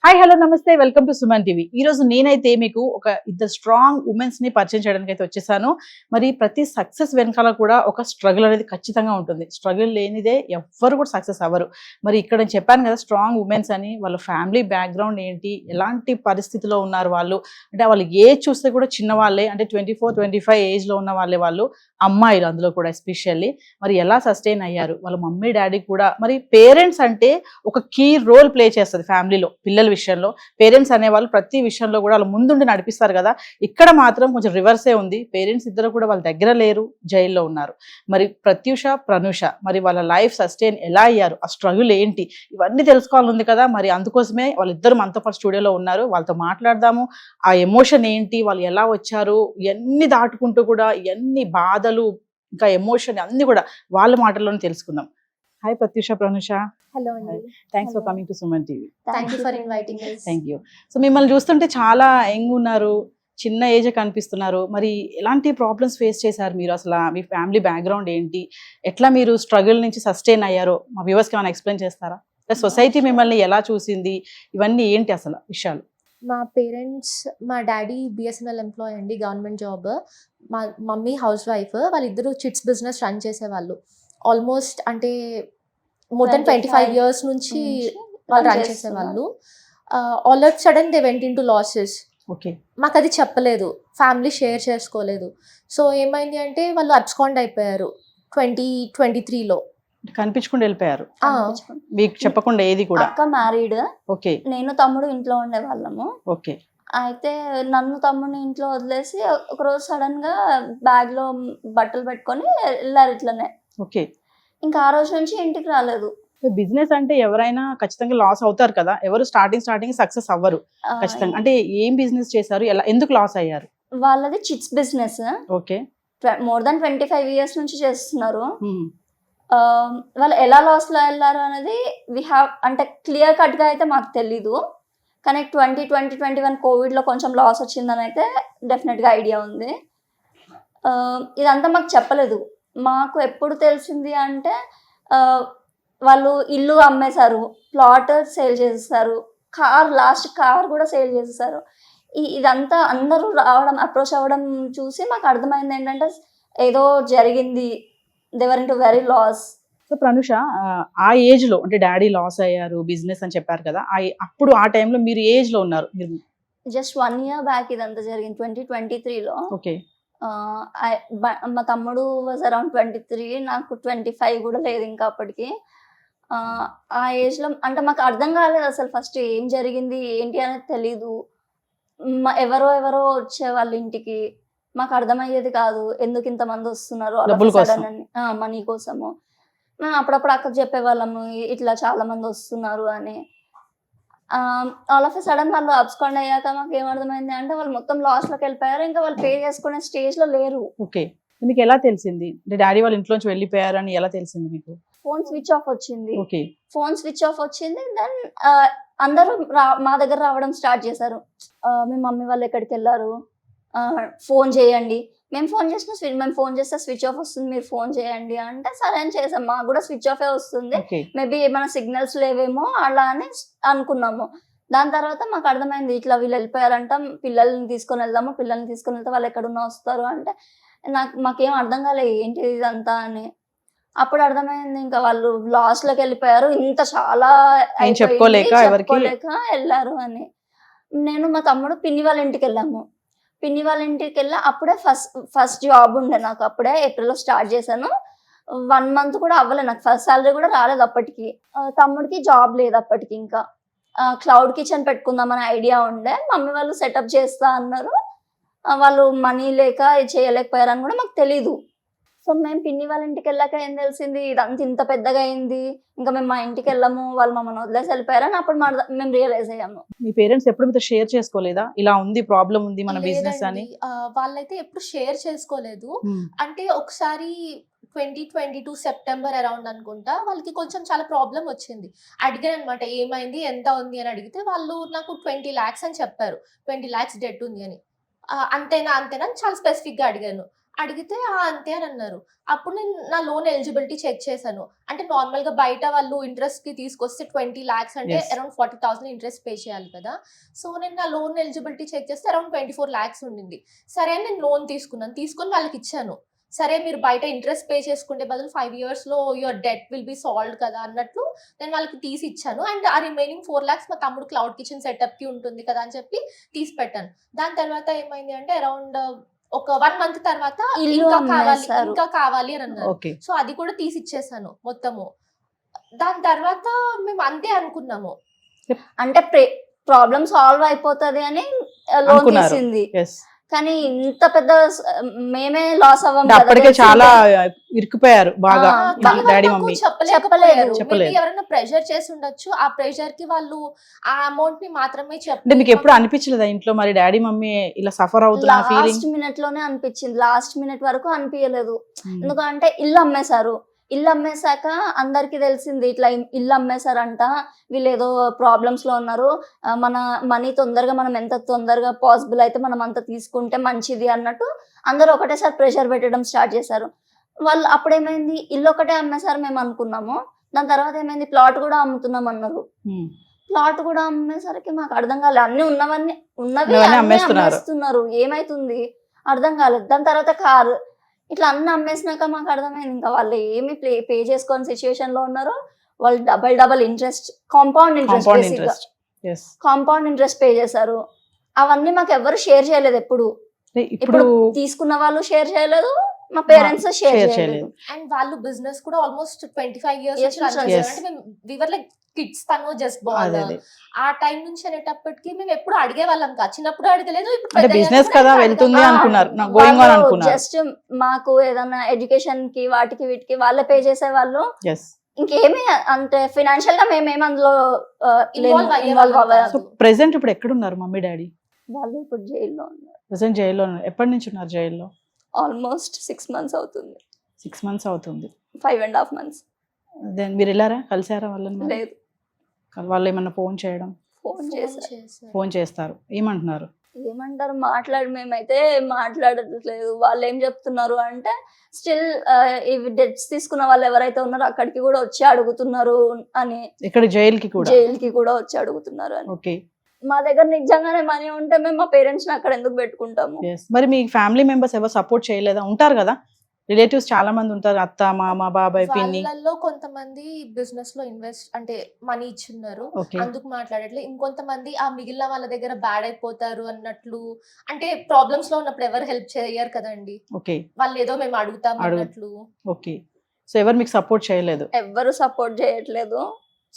Hi hello నమస్తే welcome to Suman TV. ఈ రోజు నేనైతే మీకు ఒక ఇద్దరు స్ట్రాంగ్ ఉమెన్స్ ని పరిచయం చేయడానికి అయితే వచ్చేసాను. మరి ప్రతి సక్సెస్ వెనకాల కూడా ఒక స్ట్రగుల్ అనేది ఖచ్చితంగా ఉంటుంది. స్ట్రగుల్ లేనిదే ఎవ్వరు కూడా సక్సెస్ అవ్వరు. మరి ఇక్కడ నేను చెప్పాను కదా స్ట్రాంగ్ ఉమెన్స్ అని. వాళ్ళ ఫ్యామిలీ బ్యాక్గ్రౌండ్ ఏంటి, ఎలాంటి పరిస్థితిలో ఉన్నారు వాళ్ళు, అంటే వాళ్ళు ఏజ్ చూస్తే కూడా చిన్నవాళ్ళే, అంటే 24-25 ఏజ్ లో ఉన్న వాళ్ళే వాళ్ళు, అమ్మాయిలు అందులో కూడా ఎస్పెషల్లీ. మరి ఎలా సస్టైన్ అయ్యారు వాళ్ళ మమ్మీ డాడీ కూడా. మరి పేరెంట్స్ అంటే ఒక కీ రోల్ ప్లే చేస్తుంది ఫ్యామిలీలో. పిల్లల విషయంలో పేరెంట్స్ అనేవాళ్ళు ప్రతి విషయంలో కూడా వాళ్ళు ముందుండి నడిపిస్తారు కదా. ఇక్కడ మాత్రం కొంచెం రివర్సే ఉంది. పేరెంట్స్ ఇద్దరు కూడా వాళ్ళ దగ్గర లేరు, జైల్లో ఉన్నారు. మరి ప్రత్యూష ప్రనూష మరి వాళ్ళ లైఫ్ సస్టైన్ ఎలా అయ్యారు, ఆ స్ట్రగుల్ ఏంటి, ఇవన్నీ తెలుసుకోవాలని ఉంది కదా. మరి అందుకోసమే వాళ్ళిద్దరు మనతో పాటు స్టూడియోలో ఉన్నారు. వాళ్ళతో మాట్లాడదాము. ఆ ఎమోషన్ ఏంటి, వాళ్ళు ఎలా వచ్చారు, ఇవన్నీ దాటుకుంటూ కూడా ఎన్ని బాధలు ఇంకా ఎమోషన్ అన్ని కూడా వాళ్ళ మాటల్లోనే తెలుసుకుందాం. హాయ్ ప్రత్యూష ప్రనూష. హలో అండి. Thanks for coming to Suman TV. Thank you for inviting us. Thank you. So మిమ్మల్ని చూస్తుంటే చాలా యంగ్ ఉన్నారు, చిన్న ఏజ్ కనిపిస్తున్నారు. మరి ఎలాంటి ప్రాబ్లమ్స్ ఫేస్ చేశారు మీరు, అసలు మీ ఫ్యామిలీ బ్యాక్గ్రౌండ్ ఏంటి, ఎట్లా మీరు స్ట్రగుల్ నుంచి సస్టైన్ అయ్యారో మా వ్యూవర్స్కి ఏమైనా ఎక్స్ప్లెయిన్ చేస్తారా? సొసైటీ మిమ్మల్ని ఎలా చూసింది, ఇవన్నీ ఏంటి అసలు విషయాలు? మా పేరెంట్స్, మా డాడీ బిఎస్ఎన్ఎల్ ఎంప్లాయ్ అండి, గవర్నమెంట్ జాబ్. మా మమ్మీ హౌస్ వైఫ్. వాళ్ళిద్దరూ చిట్స్ బిజినెస్ రన్ చేసేవాళ్ళు. ఆల్మోస్ట్ అంటే మోర్ దెన్ 25 years నుంచి వాళ్ళు రన్ చేసేవాళ్ళు. All of sudden they went in to losses. Okay. మాకు అది చెప్పలేదు, ఫ్యామిలీ షేర్ చేసుకోలేదు. సో ఏమైంది అంటే వాళ్ళు అబ్స్కాండ్ అయిపోయారు 2023లో. కనిపించకుండా వెళ్ళిపోయారు మీకు చెప్పకుండా ఏది కూడా. అక్క మ్యారీడ్, ఓకే. నేను తమ్ముడు ఇంట్లో ఉండేవాళ్ళము. ఓకే. అయితే నన్ను తమ్ముడిని ఇంట్లో వదిలేసి ఒకరోజు సడన్ గా బ్యాగ్ లో బట్టలు పెట్టుకొని వెళ్ళారు ఇట్లనే. ఓకే. ఇంకా ఆ రోజు నుంచి ఇంటికి రాలేదు. బిజినెస్ అంటే ఎవరైనా ఖచ్చితంగా లాస్ అవుతారు కదా, ఎవరు స్టార్టింగ్ సక్సెస్ అవ్వరు ఖచ్చితంగా. అంటే ఏం బిజినెస్ చేశారు, ఎలా, ఎందుకు లాస్ అయ్యారు? వాళ్ళది chits business. Okay. More than 25 years నుంచి చేస్తున్నారు. వాళ్ళు ఎలా లాస్ లో వెళ్ళారు అనేది అంటే క్లియర్ కట్ గా అయితే మాకు తెలీదు. కానీ 2021 కోవిడ్ లో కొంచెం లాస్ వచ్చిందని అయితే డెఫినెట్ గా ఐడియా ఉంది. ఇదంతా మాకు చెప్పలేదు. మాకు ఎప్పుడు తెలిసింది అంటే వాళ్ళు ఇల్లు అమ్మేశారు, ప్లాట్ సేల్ చేసేసారు, లాస్ట్ కార్ కూడా సేల్ చేసేసారు. ఇదంతా అందరూ రావడం, అప్రోచ్ అవ్వడం చూసి మాకు అర్థమైంది ఏంటంటే ఏదో జరిగింది. They were into very loss. So Pranusha, ఆ ఏజ్ లో అంటే డాడీ లాస్ అయ్యారు బిజినెస్ అని చెప్పారు కదా, అప్పుడు ఆ టైంలో మీరు ఏజ్ లో ఉన్నారు? జస్ట్ 1 year బ్యాక్ ఇదంతా జరిగింది, 2023లో. ఓకే. మా తమ్ముడు వాజ్ అరౌండ్ 23, నాకు 25 కూడా లేదు ఇంకా అప్పటికి. ఆ ఏజ్ లో అంటే మాకు అర్థం కాలేదు అసలు ఫస్ట్ ఏం జరిగింది ఏంటి అనేది తెలీదు. ఎవరో వచ్చేవాళ్ళు ఇంటికి, మాకు అర్థమయ్యేది కాదు ఎందుకు ఇంతమంది వస్తున్నారు మనీ కోసము. మేము అప్పుడప్పుడు అక్కకు చెప్పేవాళ్ళము ఇట్లా చాలా మంది వస్తున్నారు అని. ఆల్ ఆఫ్ ఎ సడన్ వాళ్ళు అబ్స్కాండ్ అయ్యాక మాకు ఏమర్థమైంది అంటే వాళ్ళు మొత్తం లాస్ లోకి వెళ్ళిపోయారు. ఇంకా వాళ్ళు పే చేసుకునే స్టేజ్ లో లేరు. ఓకే. మీకు ఎలా తెలిసింది డాడీ వాళ్ళ ఇంట్లోంచి వెళ్ళిపోయారు అని ఎలా తెలిసింది మీకు? ఫోన్ స్విచ్ ఆఫ్ వచ్చింది. ఓకే. ఫోన్ స్విచ్ ఆఫ్ వచ్చింది. దెన్ అందరూ మా దగ్గర రావడం స్టార్ట్ చేశారు. మీ మమ్మీ వాళ్ళు ఎక్కడికి వెళ్ళారు, ఫోన్ చేయండి. మేము ఫోన్ చేస్తే స్విచ్ ఆఫ్ వస్తుంది, మీరు ఫోన్ చేయండి అంటే సరే అని చేసాం. మాకు కూడా స్విచ్ ఆఫే వస్తుంది, మేబీ ఏమైనా సిగ్నల్స్ లేవేమో అలా అని అనుకున్నాము. దాని తర్వాత మాకు అర్థమైంది ఇట్లా వీళ్ళు వెళ్ళిపోయారంట, పిల్లల్ని తీసుకొని వెళ్తే వాళ్ళు ఎక్కడున్నా వస్తారు అంటే మాకేం అర్థం కాలేదు ఏంటి ఇదంతా అని. అప్పుడు అర్థమైంది ఇంకా వాళ్ళు లాస్ లోకి వెళ్ళిపోయారు, ఇంత చాలా చెప్పుకోలేక వెళ్ళారు అని. నేను మా తమ్ముడు పిన్ని వాళ్ళ ఇంటికి వెళ్ళాము. పిన్ని వాళ్ళ ఇంటికి వెళ్ళా, అప్పుడే ఫస్ట్ జాబ్ ఉండే నాకు. అప్పుడే ఏప్రిల్లో స్టార్ట్ చేశాను. 1 month కూడా అవ్వలేదు, నాకు ఫస్ట్ సాలరీ కూడా రాలేదు అప్పటికి. తమ్ముడికి జాబ్ లేదు అప్పటికి. ఇంకా క్లౌడ్ కిచెన్ పెట్టుకుందామని ఐడియా ఉండే. మమ్మీ వాళ్ళు సెటప్ చేస్తా అన్నారు, వాళ్ళు మనీ లేక చేయలేకపోయారని కూడా మాకు తెలీదు. సో మేము పిన్ని వాళ్ళ ఇంటికి వెళ్ళాక ఏం తెలిసింది ఇదంతా ఇంత పెద్దగా అయింది, ఇంకా మేము మా ఇంటికి వెళ్ళాము, వాళ్ళు మమ్మల్ని వదిలేసి వెళ్ళిపోయారని అప్పుడు మేము రియలైజ్ అయ్యాము. మీ పేరెంట్స్ ఎప్పుడు మీతో షేర్ చేసుకోలేదా ఇలా ఉంది ప్రాబ్లం ఉంది మన బిజినెస్ అని? వాళ్ళైతే ఎప్పుడు షేర్ చేసుకోలేదు. అంటే ఒకసారి 2022 సెప్టెంబర్ అరౌండ్ అనుకుంటా వాళ్ళకి కొంచెం చాలా ప్రాబ్లం వచ్చింది. అడిగాను అనమాట ఏమైంది ఎంత ఉంది అని అడిగితే వాళ్ళు నాకు 20 lakhs అని చెప్పారు. 20 lakhs డెట్ ఉంది అని. అంతేనా చాలా స్పెసిఫిక్ గా అడిగాను. అడిగితే అంతే అని అన్నారు. అప్పుడు నేను నా లోన్ ఎలిజిబిలిటీ చెక్ చేశాను. అంటే నార్మల్ గా బయట వాళ్ళు ఇంట్రెస్ట్ కి తీసుకొస్తే 20 lakhs అంటే Yes. అరౌండ్ 40,000 ఇంట్రెస్ట్ పే చేయాలి కదా. సో నేను నా లోన్ ఎలిజిబిలిటీ చెక్ చేస్తే అరౌండ్ 24 lakhs ఉండింది. సరే అని నేను లోన్ తీసుకొని వాళ్ళకి ఇచ్చాను. సరే మీరు బయట ఇంట్రెస్ట్ పే చేసుకుంటే బదులు 5 years లో your debt will be solved కదా అన్నట్లు నేను వాళ్ళకి తీసి ఇచ్చాను. అండ్ ఆ రిమైనింగ్ 4 lakhs మా తమ్ముడు క్లౌడ్ కిచెన్ సెటప్ కి ఉంటుంది కదా అని చెప్పి తీసి పెట్టాను. దాని తర్వాత ఏమైంది అంటే అరౌండ్ ఒక 1 month తర్వాత ఇల్లు అమ్మేశారు. ఇంకా కావాలి అని అన్నారు. ఓకే. సో అది కూడా తీసి ఇచ్చేసాను మొత్తము. దాని తర్వాత మేము అంతే అనుకున్నాము. అంటే ప్రాబ్లమ్ సాల్వ్ అయిపోతది అని లోన్ అనుకున్నారు. తీసింది. ఎస్. కానీ ఇంత పెద్ద మేమే లాస్ అవ్వం అంటే కదా అప్పటికే తెలిసిందే. చాలా ఇరుక్కుపోయారు బాగా ఆ, కానీ వాళ్ళు డాడీ నాకు మమ్మీ. చెప్పలేకపోయారు. చెప్పలేదు. Maybe ఎవరైనా ప్రెషర్ చేసి ఉండొచ్చు. ఆ ప్రెషర్ కి వాళ్ళు ఆ అమౌంట్ ని మాత్రమే అంటే మీకు ఎప్పుడు అనిపించలేదా ఇంట్లో మరి డాడీ మమ్మీ ఇలా సఫర్ అవుతున్న ఫీలింగ్? లాస్ట్ మినిట్ లోనే అనిపించింది. లాస్ట్ మినిట్ వరకు అనిపించలేదు. ఎందుకంటే ఇల్లు అమ్మేశారు. ఇల్లు అమ్మేశాక అందరికి తెలిసింది ఇట్లా ఇల్లు అమ్మేశారంట, వీళ్ళు ఏదో ప్రాబ్లమ్స్ లో ఉన్నారు, మన మనీ తొందరగా మనం ఎంత తొందరగా పాసిబుల్ అయితే మనం అంత తీసుకుంటే మంచిది అన్నట్టు అందరూ ఒకటేసారి ప్రెషర్ పెట్టడం స్టార్ట్ చేశారు. వాళ్ళు అప్పుడేమైంది, ఇల్లు ఒకటే అమ్మేశారు మేము అనుకున్నాము. దాని తర్వాత ఏమైంది, ప్లాట్ కూడా అమ్ముతున్నాం అన్నారు. ప్లాట్ కూడా అమ్మేసరికి మాకు అర్థం కాలేదు. అన్ని ఉన్నవి ఉన్నవన్నీ అన్నీ అమ్మేస్తున్నారు. అమ్మేస్తున్నారు, ఏమైతుంది అర్థం కాలేదు. దాని తర్వాత కారు ఇట్లా అన్ని అమ్మేసినాక మాకు అర్థమైంది ఇంకా వాళ్ళు ఏమి పే చేసుకోని సిచ్యువేషన్ లో ఉన్నారు. వాళ్ళు double interest, compound compound interest interest. Yes. Compound interest pay చేశారు. అవన్నీ మాకు ఎవరు షేర్ చేయలేదు. ఎప్పుడు ఇప్పుడు తీసుకున్న వాళ్ళు షేర్ చేయలేదు, మా పేరెంట్స్ షేర్ చేయలేదు. చేయలేదు. అండ్ వాళ్ళు బిజినెస్ కూడా ఆల్మోస్ట్ 25 years Yes, నుంచి రన్ yes. చేశారు. అంటే మేము వివర్ లైక్ కిడ్స్, తను జస్ట్ బాల్. అదే అదే. ఆ టైం నుంచి అనేటప్పటికి మేము ఎప్పుడు అడిగే వాళ్ళం కాదు. చిన్నప్పుడు అడగలేదు, ఇప్పుడు అంటే పెద్దయ్యాక బిజినెస్ కూడా కదా ఇప్పుడు వెళ్తుంది అడగాలి. అనుకున్నారు, నాకు గోయింగ్ ఆన్ అనుకున్నారు. జస్ట్ మాకు ఏదైనా ఎడ్యుకేషన్ కి వాటికి వీటికి వాళ్ళే పే చేసే వాళ్ళు. ఎస్. ఇంకేమీ అంటే ఫైనాన్షియల్ గా మేమేం అందులో Involve అయ్యే ఇన్వాల్వ్ వాళ్ళం అవ్వలేదు. సో ప్రెసెంట్ ఇప్పుడు ఎక్కడున్నారు మమ్మీ డాడీ? వాళ్ళు ఇప్పుడు జైల్లో ఉన్నారు. ప్రెసెంట్ జైల్లో ఉన్నారు. ఎప్పటి నుంచి ఉన్నారు జైల్లో? ఆల్మోస్ట్ 6 months అవుతుంది. 6 months అవుతుంది. 5.5 months. దెన్ మీరు వెళ్ళారా, కలిసారా వాళ్ళని మరి? లేదు, వాళ్ళు ఏమన్నా ఫోన్ చేయడం? ఫోన్ Phone చేశారు. చేశారు. ఫోన్ చేస్తారు, ఏమంటున్నారు? ఏమంటారు, మేమైతే మాట్లాడట్లేదు. వాళ్ళు ఏం చెప్తున్నారు అంటే స్టిల్ ఇవి డెట్స్ తీసుకున్న వాళ్ళు ఎవరైతే ఉన్నారో అక్కడికి కూడా వచ్చి అడుగుతున్నారు అని, ఇక్కడ జైలుకి కూడా? జైల్ కి కూడా వచ్చి అడుగుతున్నారు అని. ఓకే. మా దగ్గర నిజంగానే మనీ ఉంటే మేము మా పేరెంట్స్ ని అక్కడ ఎందుకు పెట్టుకుంటాము? ఎస్. మరి మీ ఫ్యామిలీ మెంబర్స్ ఎవరు సపోర్ట్ చేయలేదా? ఉంటారు కదా రిలేటివ్స్ చాలా మంది ఉంటారు, అత్త మామ బాబాయ్ పిన్ని. వాళ్ళల్లో కొంతమంది బిజినెస్ లో ఇన్వెస్ట్ అంటే మనీ ఇచ్చున్నారు, ఓకే. అందుకు మాట్లాడట్లేదు. ఇంకొంతమంది ఆ మిగిలిన వాళ్ళ దగ్గర బ్యాడ్ అయిపోతారు అన్నట్లు, అంటే ప్రాబ్లమ్స్ లో ఉన్నప్పుడు ఎవరు హెల్ప్ చేయరు కదండి, ఓకే. వాళ్ళు ఏదో మేము అడుగుతాం అన్నట్లు. ఓకే. సో ఎవరు మీకు సపోర్ట్ చేయలేదు? ఎవ్వరు సపోర్ట్ చేయట్లేదు.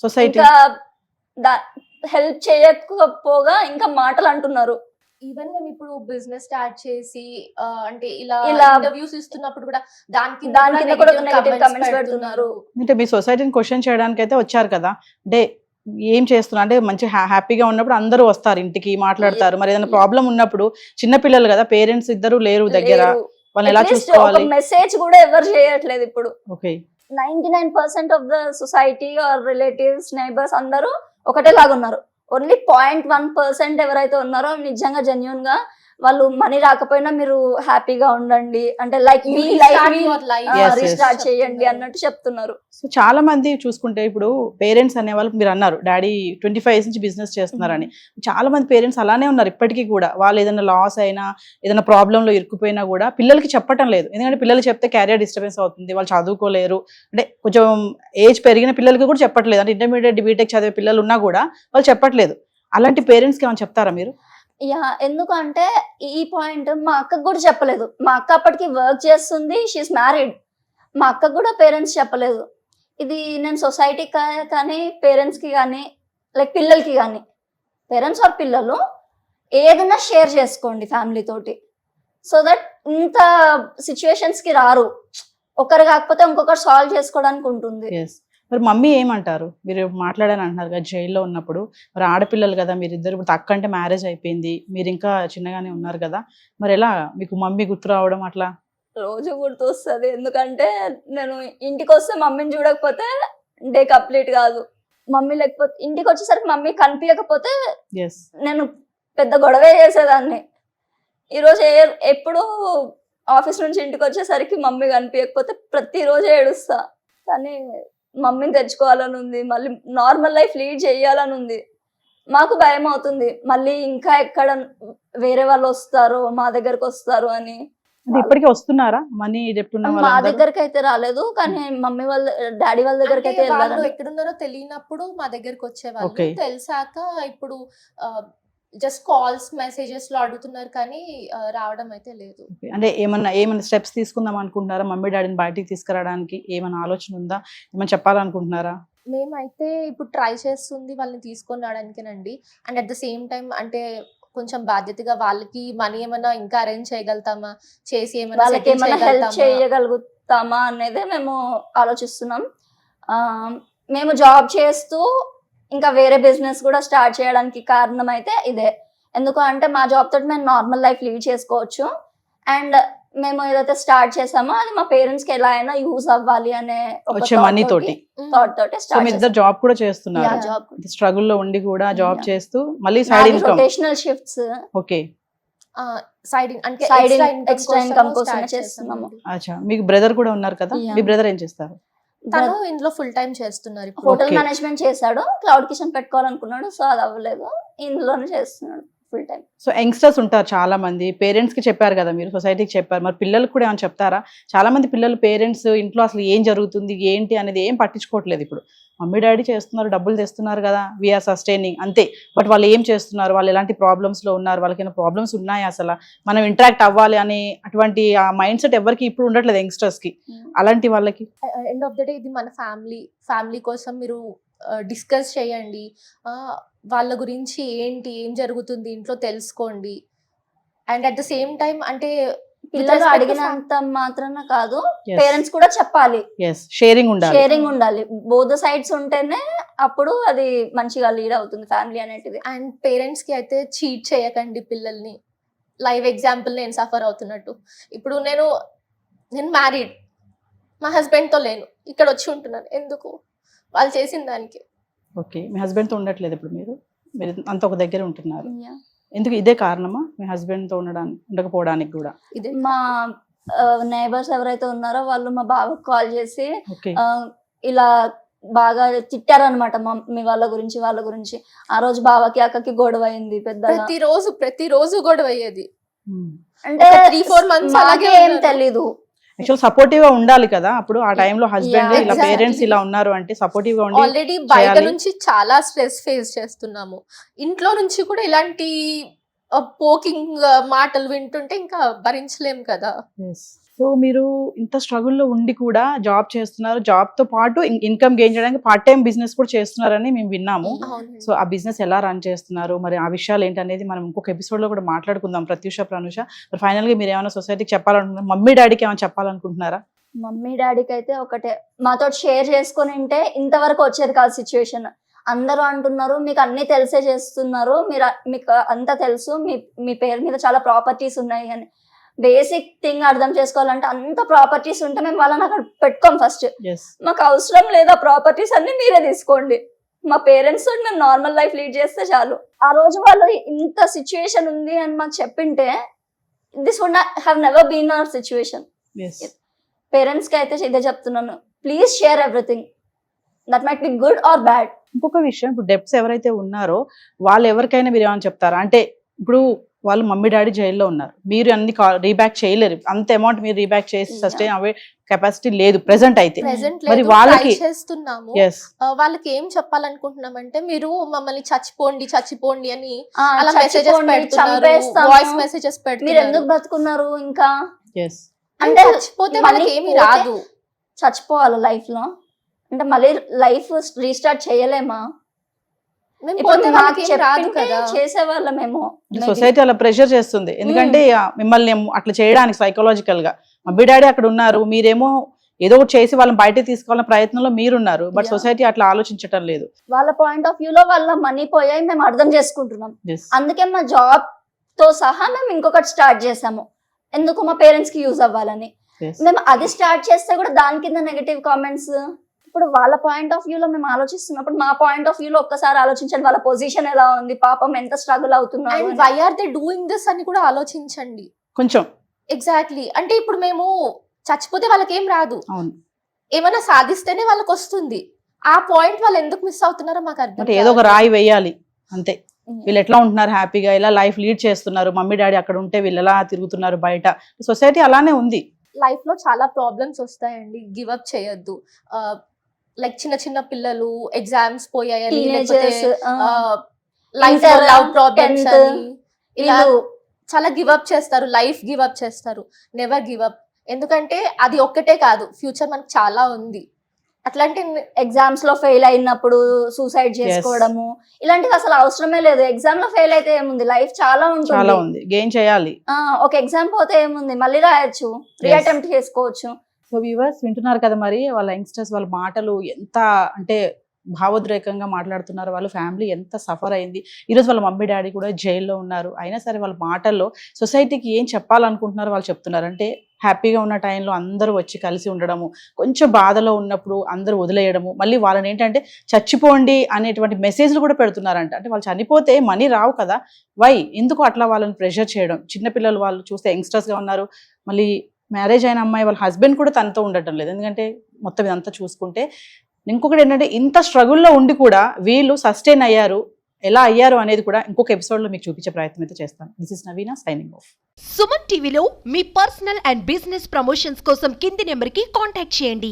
సొసైటీ ఇంకా హెల్ప్ చేయకపోగా ఇంకా మాటలు అంటున్నారు. ఈవెన్ మేము ఇప్పుడు బిజినెస్ స్టార్ట్ చేసి అంటే ఇలా ఇలా ఇంటర్వ్యూస్ ఇస్తున్నప్పుడు కూడా దాని కింద కూడా negative negative comments comments పెడుతున్నారు. అంటే మీ సొసైటీని క్వశ్చన్ చేయడానికి అయితే వచ్చారు కదా, అంటే ఏం చేస్తున్నా అంటే మంచి హ్యాపీగా ఉన్నప్పుడు అందరూ వస్తారు ఇంటికి, మాట్లాడతారు. మరి ఏదైనా ప్రాబ్లం ఉన్నప్పుడు చిన్న పిల్లలు కదా, పేరెంట్స్ ఇద్దరు లేరు దగ్గర, వాళ్ళని ఎలా చూసుకోవాలి? మెసేజ్ కూడా ఎవరు చేయట్లేదు ఇప్పుడు. Okay. 99% of the society are relatives neighbours అందరూ ఒకటేలాగా ఉన్నారు. ఓన్లీ 0.1% ఎవరైతే ఉన్నారో నిజంగా జెన్యున్ గా వాళ్ళు మనీ రాకపోయినా మీరు హ్యాపీగా ఉండండి అంటే like me Restart your life. Yes, yes. Restart చేయండి అన్నట్టు చెప్తున్నారు. సో చాలా మంది చూసుకుంటే ఇప్పుడు పేరెంట్స్ అనే వాళ్ళు, మీరు అన్నారు డాడీ 25 years నుంచి బిజినెస్ చేస్తున్నారని, చాలా మంది పేరెంట్స్ అలానే ఉన్నారు ఇప్పటికీ కూడా. వాళ్ళు ఏదైనా లాస్ అయినా ఏదైనా ప్రాబ్లంలో ఇరుక్కుపోయినా కూడా పిల్లలకి చెప్పటం లేదు. ఎందుకంటే పిల్లలు చెప్తే క్యారియర్ డిస్టర్బెన్స్ అవుతుంది, వాళ్ళు చదువుకోలేరు. అంటే కొంచెం ఏజ్ పెరిగిన పిల్లలకి కూడా చెప్పట్లేదు, అంటే ఇంటర్మీడియట్ బీటెక్ చదివే పిల్లలు ఉన్నా కూడా వాళ్ళు చెప్పట్లేదు. అలాంటి పేరెంట్స్కి ఏమైనా చెప్తారా మీరు? యా, ఎందుకంటే ఈ పాయింట్ మా అక్కకు కూడా చెప్పలేదు. మా అక్క అప్పటికి వర్క్ చేస్తుంది, షీఈస్ మ్యారీడ్. మా అక్కకు కూడా పేరెంట్స్ చెప్పలేదు. ఇది నేను సొసైటీకి కానీ పేరెంట్స్కి కానీ లైక్ పిల్లలకి కానీ, పేరెంట్స్ ఆర్ పిల్లలు ఏదైనా షేర్ చేసుకోండి ఫ్యామిలీ తోటి, సో దట్ ఇంత సిచ్యువేషన్స్కి రారు. ఒకరు కాకపోతే ఇంకొకరు సాల్వ్ చేసుకోవడానికి ఉంటుంది. ఎస్. మరి మమ్మీ ఏమంటారు? మీరు మాట్లాడాలని అంటున్నారు కదా జైల్లో ఉన్నప్పుడు, మరి ఆడపిల్లలు కదా మీరిద్దరు, ఇప్పుడు అక్క అంటే మ్యారేజ్ అయిపోయింది, మీరు ఇంకా చిన్నగానే ఉన్నారు కదా, మరి ఎలా మీకు మమ్మీ గుర్తు రావడం అట్లా? రోజు గుర్తొస్తుంది. ఎందుకంటే నేను ఇంటికి వస్తే మమ్మీని చూడకపోతే డే కంప్లీట్ కాదు. మమ్మీ లేకపోతే ఇంటికి వచ్చేసరికి మమ్మీ కనిపించకపోతే ఎస్. నేను పెద్ద గొడవే చేసేదాన్ని. ఈరోజు ఎప్పుడు ఆఫీస్ నుంచి ఇంటికి వచ్చేసరికి మమ్మీ కనిపించకపోతే ప్రతిరోజు ఏడుస్తా. కానీ మమ్మీని తెచ్చుకోవాలని ఉంది, మళ్ళీ నార్మల్ లైఫ్ లీడ్ చేయాలని ఉంది. మాకు భయం అవుతుంది మళ్ళీ ఇంకా ఎక్కడ వేరే వాళ్ళు వస్తారు మా దగ్గరకు వస్తారు అని. అంటే ఇప్పటికీ వస్తున్నారా మనీ చెప్తున్నా మా దగ్గరికి అయితే రాలేదు, కానీ మమ్మీ వాళ్ళ డాడీ వాళ్ళ దగ్గరికి అయితే వాళ్ళు వెళ్ళారు. ఎక్కడున్నారో తెలియనప్పుడు మా దగ్గరకు వచ్చేవాళ్ళు. Okay. తెలిసాక ఇప్పుడు జస్ట్ కాల్స్ మెసేజెస్ లో అడుగుతున్నారు కానీ రావడం అయితే లేదు. అంటే ఏమన్నా స్టెప్స్ తీసుకుందాం అనుకుంటున్నారా మమ్మీ డాడీని బయటికి తీసుకురావడానికి? ఏమైనా ఆలోచన ఉందా? ఏమైనా చెప్పాలనుకుంటున్నారా? మేమైతే ఇప్పుడు ట్రై చేస్తుంది వాళ్ళని తీసుకొని రావడానికేనండి. And at the same time అంటే కొంచెం బాధ్యతగా వాళ్ళకి మనీ ఏమైనా ఇంకా అరేంజ్ చేయగలుగుతామా, చేసి ఏమైనా వాళ్ళకి settle ఏమైనా హెల్ప్ చేయగలుగుతామా? చేయగలుగుతామా అనేదే మేము ఆలోచిస్తున్నాం. మేము జాబ్ చేస్తూ ఇంకా వేరే బిజినెస్ కూడా స్టార్ట్ చేయడానికి కారణం అయితే ఇదే. ఎందుకు అంటే మా జాబ్ తోటి మేము నార్మల్ లైఫ్ లీడ్ చేసుకోవచ్చు, అండ్ మేము ఏదైతే స్టార్ట్ చేసామో అది మా పేరెంట్స్ కి ఎలా అయినా యూజ్ అవ్వాలి అనే వచ్చే మనీ తోటి. థాట్ తోటి సో మీ ఇద్దరు జాబ్ కూడా చేస్తున్నారు, జాబ్ స్ట్రగుల్ లో ఉండి కూడా జాబ్ Yeah. చేస్తూ మళ్ళీ side income. Rotational shifts okay, side అంటే Side ఎక్స్ట్రా income ఇన్కమ్ కోసమే కోసమే చేస్తున్నాము. చేస్తున్నాము. అచ్చా. మీకు బ్రదర్ కూడా ఉన్నారు కదా, Yeah. మీ బ్రదర్ ఏం చేస్తారు? తను ఇందులో ఫుల్ టైం చేస్తున్నారు ఇప్పుడు. Hotel Okay. మేనేజ్మెంట్ చేశాడు, క్లౌడ్ కిచెన్ పెట్టుకోవాలనుకున్నాడు, సో అది అవ్వలేదు, ఇందులోనే చేస్తున్నాడు ఫుల్ టైం. సో యంగ్స్టర్స్ ఉంటారు చాలా మంది, పేరెంట్స్ కి చెప్పారు కదా మీరు, సొసైటీకి చెప్పారు, మరి పిల్లలకు కూడా ఏమైనా చెప్తారా? చాలా మంది పిల్లలు పేరెంట్స్ ఇంట్లో అసలు ఏం జరుగుతుంది ఏంటి అనేది ఏం పట్టించుకోవట్లేదు. ఇప్పుడు మమ్మీ డాడీ చేస్తున్నారు, డబ్బులు తెస్తున్నారు కదా, వీఆర్ సస్టైనింగ్ అంతే. బట్ వాళ్ళు ఏం చేస్తున్నారు, వాళ్ళు ఎలాంటి ప్రాబ్లమ్స్ లో ఉన్నారు, వాళ్ళకి ఏమైనా ప్రాబ్లమ్స్ ఉన్నాయా, అసలు మనం ఇంటరాక్ట్ అవ్వాలి అనే అటువంటి ఆ మైండ్ సెట్ ఎవరికి ఇప్పుడు ఉండట్లేదు యంగ్స్టర్స్ కి. అలాంటి వాళ్ళకి ఎండ్ ఆఫ్ ద డే ఇది మన ఫ్యామిలీ కోసం మీరు డిస్కస్ చేయండి. వాళ్ళ గురించి ఏంటి ఏం జరుగుతుంది ఇంట్లో తెలుసుకోండి. And at the same time అంటే పిల్లలు అడిగినంత మాత్రాన కాదు, పేరెంట్స్ కూడా చెప్పాలి, షేరింగ్ ఉండాలి. షేరింగ్ ఉండాలి, బోత్ సైడ్స్ ఉంటేనే అప్పుడు అది మంచిగా లీడ్ అవుతుంది ఫ్యామిలీ అనేది. అండ్ పేరెంట్స్ కి అయితే చీట్ చేయకండి పిల్లల్ని. లైవ్ ఎగ్జాంపుల్ నేను సఫర్ అవుతున్నట్టు. ఇప్పుడు నేను మ్యారీడ్, మా హస్బెండ్ తో లేను, ఇక్కడ వచ్చి ఉంటున్నాను. ఎందుకు? వాళ్ళు చేసిన దానికి. ఓకే, మీ హస్బెండ్ తో ఉండట్లేదు ఇప్పుడు, మీరు అంత ఒక దగ్గర ఉంటున్నారు. Yeah. ఎందుకు ఇదే కారణమా మీ హస్బెండ్ తో ఉండకపోవడానికి కూడా? ఇదే మా నైబర్స్ ఎవరైతే ఉన్నారో వాళ్ళు మా బావకు కాల్ చేసి ఓకే, ఇలా బాగా తిట్టారనమాట మమ్మీ వాళ్ళ గురించి. ఆ రోజు బావకి అక్కకి గొడవ అయింది పెద్దగా. ప్రతిరోజు గొడవ అయ్యేది. అంటే 3-4 months అలాగే ఏం ఉన్నారు. తెలీదు. యాక్చువల్ సపోర్టివ్ గా ఉండాలి కదా అప్పుడు ఆ టైంలో హస్బెండ్ Yeah, ఇలా exactly. పేరెంట్స్ ఇలా ఉన్నారు అంటే సపోర్టివ్ గా ఉండి ఆల్రెడీ బయట చేయాలి. నుంచి చాలా స్ట్రెస్ ఫేస్ చేస్తున్నాము. ఇంట్లో నుంచి కూడా ఇలాంటి పోకింగ్ మాటలు వింటుంటే ఇంకా భరించలేం కదా. సో మీరు ఇంత స్ట్రగుల్ లో ఉండి కూడా జాబ్ చేస్తున్నారు, జాబ్ తో పాటు ఇన్కమ్ గెయిన్ చేయడానికి పార్ట్ టైం బిజినెస్ కూడా చేస్తున్నారని మేము విన్నాము. అవునండి. సో ఆ బిజినెస్ ఎలా రన్ చేస్తున్నారు, మరి ఆ విషయాలు ఏంటనేది మనం ఇంకొక ఎపిసోడ్ లో కూడా మాట్లాడుకుందాం. ప్రత్యూష, ప్రనుష, మరి ఫైనల్ గా మీరు ఏమైనా సొసైటీకి చెప్పాలనుకుంటున్నారు, మమ్మీ డాడీకి ఏమైనా చెప్పాలనుకుంటున్నారా? మమ్మీ డాడీకి అయితే ఒకటే, మాతో షేర్ చేసుకుని ఉంటే ఇంతవరకు వచ్చేది కాదు సిచ్యువేషన్. అందరూ అంటున్నారు మీకు అన్ని తెలిసే చేస్తున్నారు, మీకు అంతా తెలుసు, మీ పేరు మీద చాలా ప్రాపర్టీస్ ఉన్నాయి అని. బేసిక్ థింగ్ అర్థం చేసుకోవాలంటే అంత ప్రాపర్టీస్ ఉంటే మేము వాళ్ళని అక్కడ పెట్టుకోం. ఫస్ట్ మాకు అవసరం లేదా ప్రాపర్టీస్ అన్ని మీరే తీసుకోండి, మా పేరెంట్స్ తోటి మేము నార్మల్ లైఫ్ లీడ్ చేస్తే చాలు. ఆ రోజు వాళ్ళు ఇంత సిచ్యువేషన్ ఉంది అని మాకు చెప్పింటే this would have never been our situation. Parents కి అయితే ఇదే చెప్తున్నాను, please share everything, that might be good or bad. ఇంకొక విషయం, ఇప్పుడు డెప్స్ ఎవరైతే ఉన్నారో వాళ్ళు ఎవరికైనా మీరు ఏమైనా చెప్తారా? అంటే ఇప్పుడు వాళ్ళు మమ్మీ డాడీ జైల్లో ఉన్నారు, మీరు అన్ని రీబ్యాక్ చేయలేరు, అంత అమౌంట్ మీరు రీబ్యాక్ చేసి సస్టైన్ అవే కెపాసిటీ లేదు ప్రెసెంట్ అయితే. మరి వాళ్ళకి చేస్తున్నాము. వాళ్ళకి ఏం చెప్పాలనుకుంటున్నామంటే మీరు మమ్మల్ని చచ్చిపోండి అని అలా మెసేజెస్ పెడుతున్నారు, వాయిస్ మెసేజెస్ మీరు పెడుతున్నారు. ఎందుకు బ్రతుకున్నారు ఇంకా అంటే చచ్చిపోతే వాళ్ళకి ఏమీ రాదు. చచ్చిపోవాలి లైఫ్ లో అంటే మళ్ళీ లైఫ్ రీస్టార్ట్ చేయలేమా? రాదు కదా. చేసేవాళ్ళమేమో. సొసైటీ అలా ప్రెషర్ చేస్తుంది, ఎందుకంటే మిమ్మల్ని అట్లా చేయడానికి సైకలాజికల్ గా. మమ్మీ డాడీ అక్కడ ఉన్నారు, మీరేమో ఏదో ఒకటి చేసి వాళ్ళని బయట తీసుకోవాలన్న ప్రయత్నంలో మీరున్నారు, బట్ సొసైటీ అట్లా ఆలోచించటం లేదు. వాళ్ళ పాయింట్ ఆఫ్ వ్యూ లో వాళ్ళ మనీ పోయాయి మేము అర్థం చేసుకుంటున్నాం. అందుకే మా జాబ్ తో సహా మేము ఇంకొకటి స్టార్ట్ చేసాము, ఎందుకు మా పేరెంట్స్ కి యూజ్ అవ్వాలని. మేము అది స్టార్ట్ చేస్తే కూడా దాని కింద నెగటివ్ కామెంట్స్. ఇప్పుడు వాళ్ళ పాయింట్ ఆఫ్ వ్యూ లో మేము ఆలోచిస్తున్నప్పుడు మా పాయింట్ ఆఫ్ వ్యూ లో ఒక్కసారి ఆలోచించండి, వాళ్ళ పొజిషన్ ఎలా ఉంది, పాపం ఎంత స్ట్రగుల్ అవుతున్నారు, why are they doing this అని కూడా ఆలోచించండి. కొంచెం ఎగ్జాక్ట్లీ. అంటే ఇప్పుడు మేము చచ్చిపోతే వాళ్ళకేం రాదు, అవును. ఏమైనా సాధిస్తేనే వాళ్ళకి వస్తుంది. ఆ పాయింట్ వాళ్ళు ఎందుకు మిస్ అవుతున్నారో మాకు అర్థం అంటే ఏదో ఒక కాదు. రాయి వేయాలి అంతే. వీళ్ళు ఎట్లా ఉంటున్నారు, హ్యాపీగా ఇలా లైఫ్ లీడ్ చేస్తున్నారు, మమ్మీ డాడీ అక్కడ ఉంటే వీళ్ళు ఎలా తిరుగుతున్నారు బయట, సొసైటీ అలానే ఉంది. లైఫ్ లో చాలా ప్రాబ్లమ్స్ వస్తాయండి, గివ్ అప్ చేయొద్దు. లైక్ చిన్న చిన్న పిల్లలు ఎగ్జామ్స్ పోయాయని, టీనేజర్స్ లైఫ్ లో Inter, లవ్ ప్రాబ్లమ్స్ 10th, అని ఇలా చాలా గివ్ అప్ చేస్తారు, లైఫ్ గివ్ అప్ చేస్తారు. Never give up. ఎందుకంటే అది ఒక్కటే కాదు, ఫ్యూచర్ మనకు చాలా ఉంది. అట్లాంటి ఎగ్జామ్స్ లో ఫెయిల్ అయినప్పుడు సూసైడ్ చేసుకోవడము ఇలాంటివి అసలు అవసరమే లేదు. ఎగ్జామ్ లో ఫెయిల్ అయితే ఏముంది, లైఫ్ చాలా చాలా ఉంటుంది. ఉంది, గెయిన్ చేయాలి. ఒక ఎగ్జామ్ పోతే ఏముంది, మళ్ళీ రాయొచ్చు, రీ Yes. అటెంప్ట్ చేసుకోవచ్చు. సో వ్యూవర్స్ వింటున్నారు కదా, మరి వాళ్ళ యంగ్స్టర్స్ వాళ్ళ మాటలు ఎంత అంటే భావోద్రేకంగా మాట్లాడుతున్నారు, వాళ్ళ ఫ్యామిలీ ఎంత సఫర్ అయింది. ఈరోజు వాళ్ళ మమ్మీ డాడీ కూడా జైల్లో ఉన్నారు, అయినా సరే వాళ్ళ మాటల్లో సొసైటీకి ఏం చెప్పాలనుకుంటున్నారో వాళ్ళు చెప్తున్నారు. అంటే హ్యాపీగా ఉన్న టైంలో అందరూ వచ్చి కలిసి ఉండడము, కొంచెం బాధలో ఉన్నప్పుడు అందరూ వదిలేయడము, మళ్ళీ వాళ్ళని ఏంటంటే చచ్చిపోండి అనేటువంటి మెసేజ్లు కూడా పెడుతున్నారంట. అంటే వాళ్ళు చనిపోతే మనీ రావు కదా, వై ఎందుకు అట్లా వాళ్ళని ప్రెషర్ చేయడం. చిన్నపిల్లలు వాళ్ళు చూస్తే యంగ్స్టర్స్గా ఉన్నారు, మళ్ళీ మ్యారేజ్ అయిన అమ్మాయి వాళ్ళ హస్బెండ్ కూడా తనతో ఉండటం లేదు, ఎందుకంటే మొత్తం ఇదంతా చూసుకుంటే. ఇంకొకటి ఏంటంటే ఇంత స్ట్రగుల్లో ఉండి కూడా వీళ్ళు సస్టైన్ అయ్యారు, ఎలా అయ్యారు అనేది కూడా ఇంకొక ఎపిసోడ్లో మీకు చూపించే ప్రయత్నం అయితే చేస్తాను. This is Naveena signing off. Suman టీవీలో మీ పర్సనల్ అండ్ బిజినెస్ ప్రమోషన్స్ కోసం కింది నెంబర్కి కాంటాక్ట్ చేయండి.